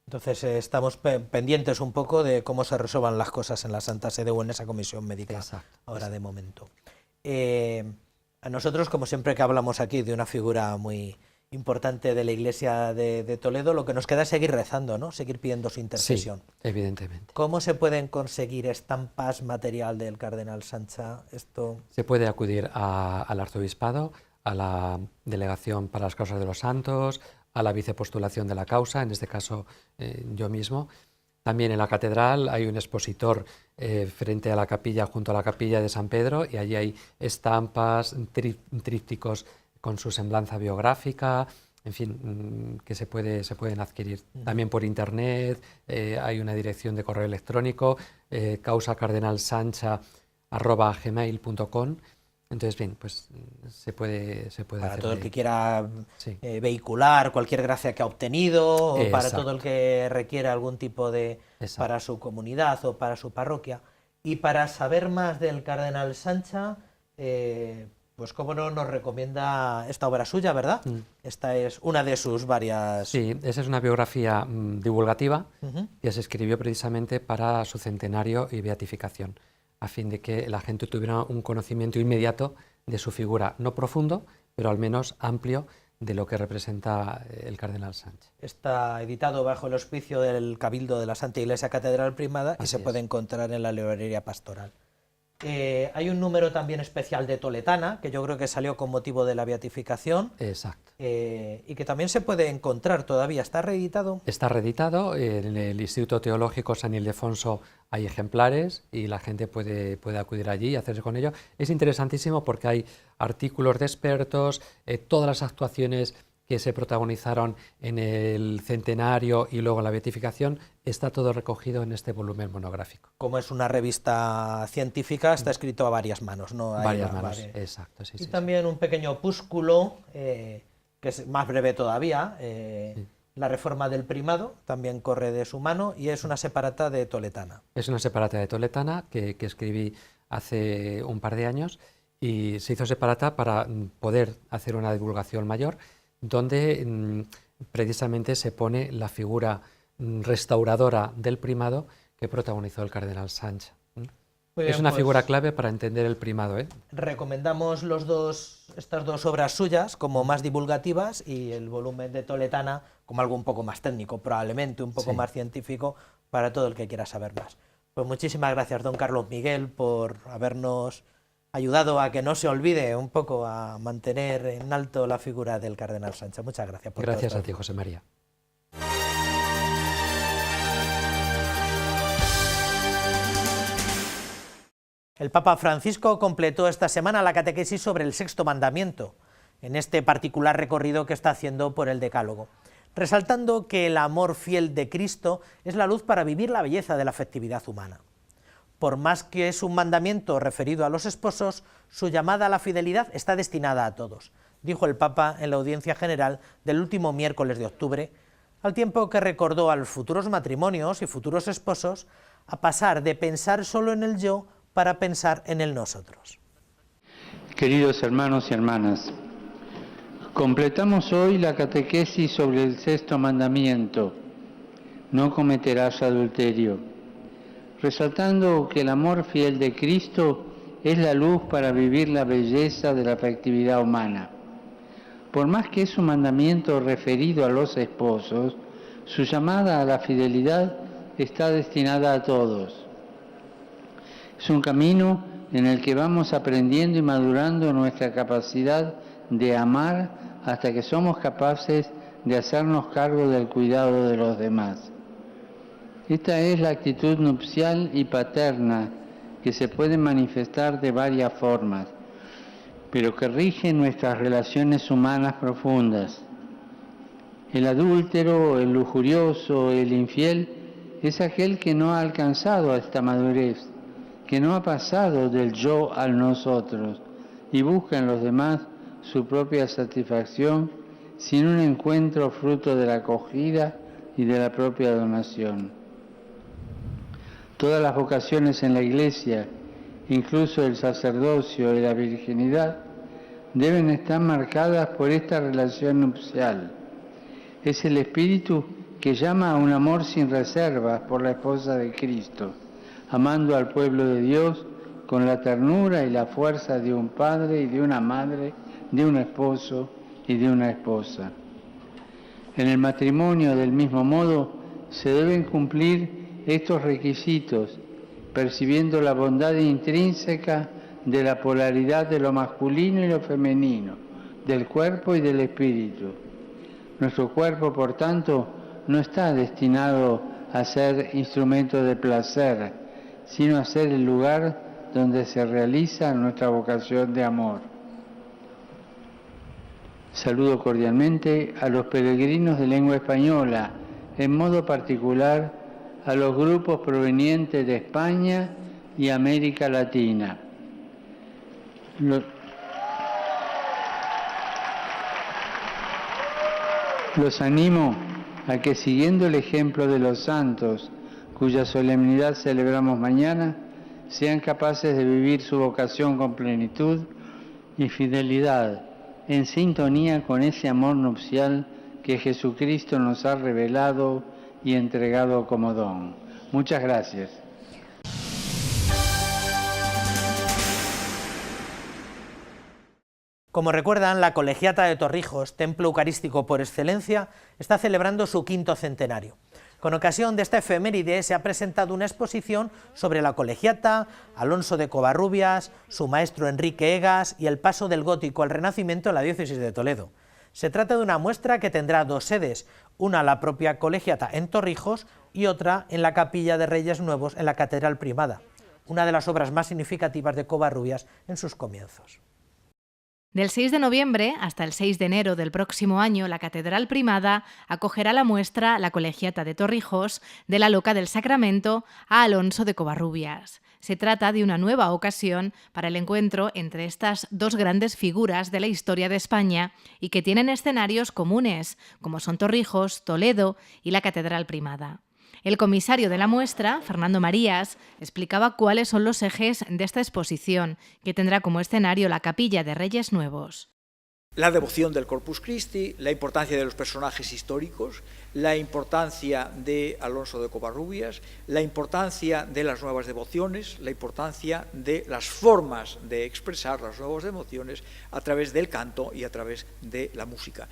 Speaker 1: Entonces estamos pendientes un poco de cómo se resuelvan las cosas en la Santa Sede o en esa comisión médica. Ahora de momento. A nosotros, como siempre que hablamos aquí de una figura muy importante de la Iglesia de Toledo, lo que nos queda es seguir rezando, ¿no? Seguir pidiendo su intercesión.
Speaker 12: Sí, evidentemente.
Speaker 1: ¿Cómo se pueden conseguir estampas material del cardenal Sancha?
Speaker 12: Se puede acudir al arzobispado, a la Delegación para las Causas de los Santos, a la vicepostulación de la causa, en este caso yo mismo. También en la catedral hay un expositor frente a la capilla, junto a la capilla de San Pedro, y allí hay estampas, trípticos con su semblanza biográfica, en fin, que se pueden adquirir. También por internet, hay una dirección de correo electrónico, causacardenalsancha@gmail.com. Entonces, bien, pues se puede
Speaker 1: para
Speaker 12: hacer.
Speaker 1: Todo el que quiera vehicular cualquier gracia que ha obtenido, o para todo el que requiera algún tipo de... para su comunidad o para su parroquia. Y para saber más del cardenal Sancha, pues cómo no nos recomienda esta obra suya, ¿verdad? Esta es una de sus varias...
Speaker 12: Sí, esa es una biografía divulgativa que se escribió precisamente para su centenario y beatificación. a fin de que la gente tuviera un conocimiento inmediato de su figura, no profundo, pero al menos amplio, de lo que representa el cardenal Sánchez.
Speaker 1: Está editado bajo el auspicio del Cabildo de la Santa Iglesia Catedral Primada y se puede encontrar en la librería pastoral. Hay un número también especial de Toletana, que yo creo que salió con motivo de la beatificación.
Speaker 12: Exacto.
Speaker 1: Y que también se puede encontrar todavía. ¿Está reeditado?
Speaker 12: Está reeditado. En el Instituto Teológico San Ildefonso hay ejemplares y la gente puede acudir allí y hacerse con ello. Es interesantísimo porque hay artículos de expertos, todas las actuaciones que se protagonizaron en el centenario y luego la beatificación, está todo recogido en este volumen monográfico.
Speaker 1: Como es una revista científica, está escrito a varias manos, ¿no?
Speaker 12: Varias manos, exacto. Sí,
Speaker 1: y también un pequeño opúsculo, que es más breve todavía, La Reforma del Primado, también corre de su mano, y es una separata de Toletana.
Speaker 12: Es una separata de Toletana que escribí hace un par de años, y se hizo separata para poder hacer una divulgación mayor, donde precisamente se pone la figura restauradora del primado que protagonizó el cardenal Sánchez. Es una figura clave para entender el primado.
Speaker 1: Recomendamos estas dos obras suyas como más divulgativas y el volumen de Toletana como algo un poco más técnico, probablemente un poco más científico, para todo el que quiera saber más. Pues muchísimas gracias, don Carlos Miguel, por habernos ayudado a que no se olvide un poco a mantener en alto la figura del cardenal Sánchez. Muchas gracias por todo.
Speaker 12: Gracias a ti, José María.
Speaker 1: El Papa Francisco completó esta semana la catequesis sobre el sexto mandamiento, en este particular recorrido que está haciendo por el Decálogo, resaltando que el amor fiel de Cristo es la luz para vivir la belleza de la afectividad humana. Por más que es un mandamiento referido a los esposos, su llamada a la fidelidad está destinada a todos, dijo el Papa en la audiencia general del último miércoles de octubre, al tiempo que recordó a los futuros matrimonios y futuros esposos a pasar de pensar solo en el yo para pensar en el nosotros.
Speaker 13: Queridos hermanos y hermanas, completamos hoy la catequesis sobre el sexto mandamiento, no cometerás adulterio, resaltando que el amor fiel de Cristo es la luz para vivir la belleza de la afectividad humana. Por más que es un mandamiento referido a los esposos, su llamada a la fidelidad está destinada a todos. Es un camino en el que vamos aprendiendo y madurando nuestra capacidad de amar hasta que somos capaces de hacernos cargo del cuidado de los demás. Esta es la actitud nupcial y paterna que se puede manifestar de varias formas, pero que rige nuestras relaciones humanas profundas. El adúltero, el lujurioso, el infiel, es aquel que no ha alcanzado a esta madurez, que no ha pasado del yo al nosotros y busca en los demás su propia satisfacción sin un encuentro fruto de la acogida y de la propia donación. Todas las vocaciones en la Iglesia, incluso el sacerdocio y la virginidad, deben estar marcadas por esta relación nupcial. Es el Espíritu que llama a un amor sin reservas por la esposa de Cristo, amando al pueblo de Dios con la ternura y la fuerza de un padre y de una madre, de un esposo y de una esposa. En el matrimonio, del mismo modo, se deben cumplir estos requisitos, percibiendo la bondad intrínseca de la polaridad de lo masculino y lo femenino, del cuerpo y del espíritu. Nuestro cuerpo, por tanto, no está destinado a ser instrumento de placer, sino a ser el lugar donde se realiza nuestra vocación de amor. Saludo cordialmente a los peregrinos de lengua española, en modo particular a los grupos provenientes de España y América Latina. Los animo a que, siguiendo el ejemplo de los santos, cuya solemnidad celebramos mañana, sean capaces de vivir su vocación con plenitud y fidelidad, en sintonía con ese amor nupcial que Jesucristo nos ha revelado y entregado como don. Muchas gracias.
Speaker 1: Como recuerdan, la Colegiata de Torrijos, templo eucarístico por excelencia, está celebrando su 5º centenario. Con ocasión de esta efeméride se ha presentado una exposición sobre la Colegiata, Alonso de Covarrubias, su maestro Enrique Egas y el paso del gótico al renacimiento en la diócesis de Toledo. Se trata de una muestra que tendrá 2 sedes, una la propia Colegiata en Torrijos y otra en la Capilla de Reyes Nuevos en la Catedral Primada, una de las obras más significativas de Covarrubias en sus comienzos.
Speaker 6: Del 6 de noviembre hasta el 6 de enero del próximo año, la Catedral Primada acogerá la muestra La Colegiata de Torrijos, de la Loca del Sacramento a Alonso de Covarrubias. Se trata de una nueva ocasión para el encuentro entre estas 2 grandes figuras de la historia de España y que tienen escenarios comunes, como son Torrijos, Toledo y la Catedral Primada. El comisario de la muestra, Fernando Marías, explicaba cuáles son los ejes de esta exposición, que tendrá como escenario la Capilla de Reyes Nuevos.
Speaker 14: La devoción del Corpus Christi, la importancia de los personajes históricos, la importancia de Alonso de Covarrubias, la importancia de las nuevas devociones, la importancia de las formas de expresar las nuevas devociones a través del canto y a través de la música.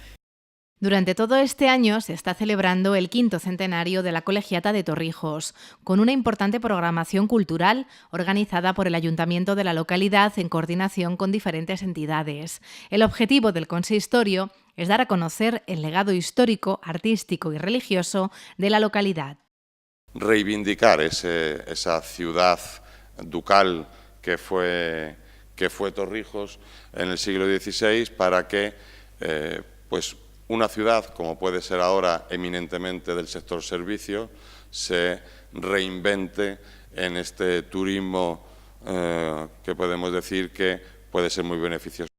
Speaker 6: Durante todo este año se está celebrando el 5º centenario de la Colegiata de Torrijos, con una importante programación cultural organizada por el Ayuntamiento de la localidad en coordinación con diferentes entidades. El objetivo del consistorio es dar a conocer el legado histórico, artístico y religioso de la localidad.
Speaker 15: Reivindicar esa ciudad ducal que fue Torrijos en el siglo XVI para que una ciudad, como puede ser ahora eminentemente del sector servicio, se reinvente en este turismo que podemos decir que puede ser muy beneficioso.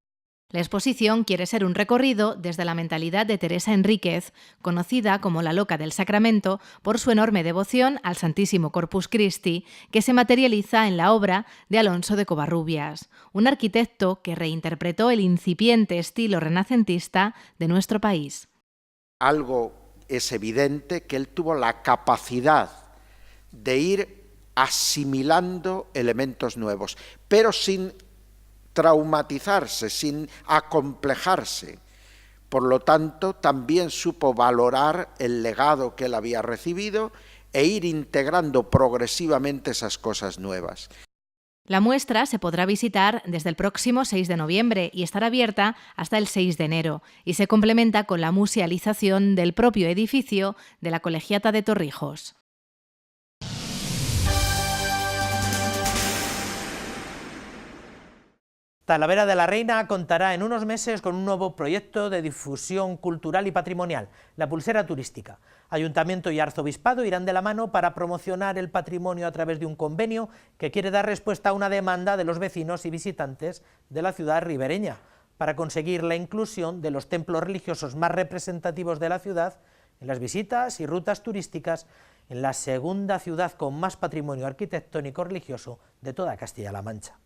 Speaker 6: La exposición quiere ser un recorrido desde la mentalidad de Teresa Enríquez, conocida como la Loca del Sacramento por su enorme devoción al Santísimo Corpus Christi, que se materializa en la obra de Alonso de Covarrubias, un arquitecto que reinterpretó el incipiente estilo renacentista de nuestro país.
Speaker 16: Algo es evidente, que él tuvo la capacidad de ir asimilando elementos nuevos, pero sin traumatizarse, sin acomplejarse. Por lo tanto, también supo valorar el legado que él había recibido e ir integrando progresivamente esas cosas nuevas.
Speaker 6: La muestra se podrá visitar desde el próximo 6 de noviembre y estará abierta hasta el 6 de enero, y se complementa con la musealización del propio edificio de la Colegiata de Torrijos.
Speaker 1: Talavera de la Reina contará en unos meses con un nuevo proyecto de difusión cultural y patrimonial, la pulsera turística. Ayuntamiento y Arzobispado irán de la mano para promocionar el patrimonio a través de un convenio que quiere dar respuesta a una demanda de los vecinos y visitantes de la ciudad ribereña, para conseguir la inclusión de los templos religiosos más representativos de la ciudad en las visitas y rutas turísticas en la segunda ciudad con más patrimonio arquitectónico religioso de toda Castilla-La Mancha.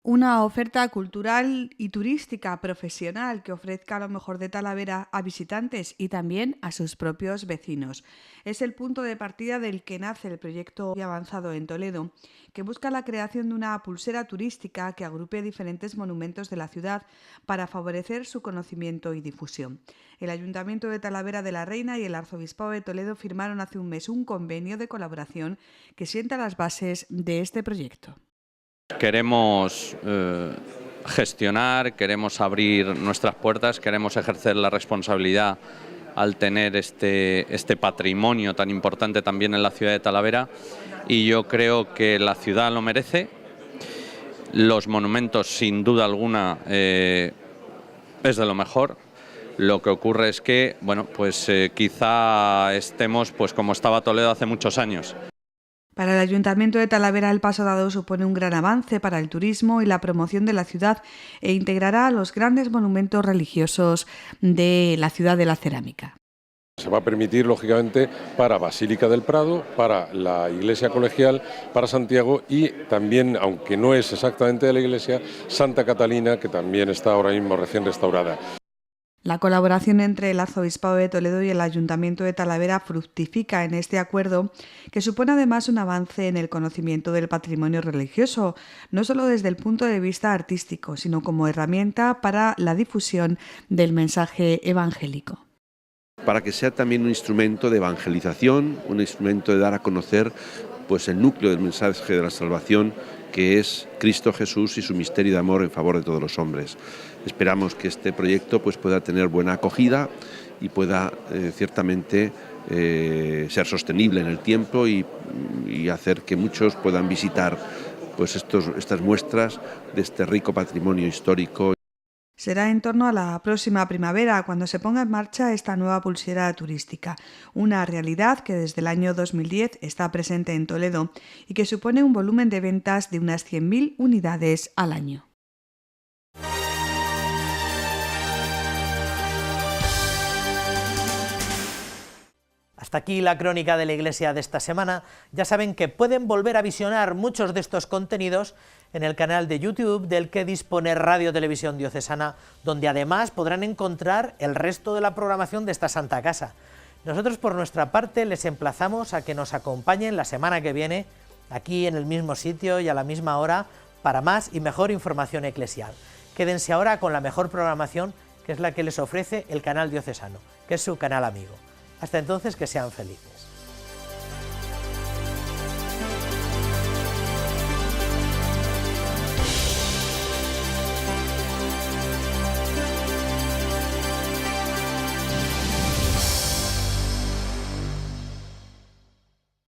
Speaker 17: Una oferta cultural y turística profesional que ofrezca lo mejor de Talavera a visitantes y también a sus propios vecinos. Es el punto de partida del que nace el proyecto avanzado en Toledo, que busca la creación de una pulsera turística que agrupe diferentes monumentos de la ciudad para favorecer su conocimiento y difusión. El Ayuntamiento de Talavera de la Reina y el Arzobispado de Toledo firmaron hace un mes un convenio de colaboración que sienta las bases de este proyecto.
Speaker 10: Queremos gestionar, queremos abrir nuestras puertas, queremos ejercer la responsabilidad al tener este patrimonio tan importante también en la ciudad de Talavera, y yo creo que la ciudad lo merece. Los monumentos, sin duda alguna, es de lo mejor. Lo que ocurre es que, quizá estemos como estaba Toledo hace muchos años.
Speaker 17: Para el Ayuntamiento de Talavera, el paso dado supone un gran avance para el turismo y la promoción de la ciudad e integrará los grandes monumentos religiosos de la ciudad de la cerámica.
Speaker 18: Se va a permitir, lógicamente, para Basílica del Prado, para la Iglesia Colegial, para Santiago y también, aunque no es exactamente de la iglesia, Santa Catalina, que también está ahora mismo recién restaurada.
Speaker 17: La colaboración entre el Arzobispado de Toledo y el Ayuntamiento de Talavera fructifica en este acuerdo, que supone además un avance en el conocimiento del patrimonio religioso, no solo desde el punto de vista artístico, sino como herramienta para la difusión del mensaje evangélico.
Speaker 19: Para que sea también un instrumento de evangelización, un instrumento de dar a conocer pues, el núcleo del mensaje de la salvación, que es Cristo Jesús y su misterio de amor en favor de todos los hombres. Esperamos que este proyecto pues, pueda tener buena acogida y pueda ciertamente ser sostenible en el tiempo y hacer que muchos puedan visitar pues, estas muestras de este rico patrimonio histórico.
Speaker 17: Será en torno a la próxima primavera cuando se ponga en marcha esta nueva pulsera turística, una realidad que desde el año 2010 está presente en Toledo y que supone un volumen de ventas de unas 100.000 unidades al año.
Speaker 1: Hasta aquí la crónica de la Iglesia de esta semana. Ya saben que pueden volver a visionar muchos de estos contenidos en el canal de YouTube del que dispone Radio Televisión Diocesana, donde además podrán encontrar el resto de la programación de esta Santa Casa. Nosotros por nuestra parte les emplazamos a que nos acompañen la semana que viene, aquí en el mismo sitio y a la misma hora, para más y mejor información eclesial. Quédense ahora con la mejor programación, que es la que les ofrece el canal diocesano, que es su canal amigo. Hasta entonces, que sean felices.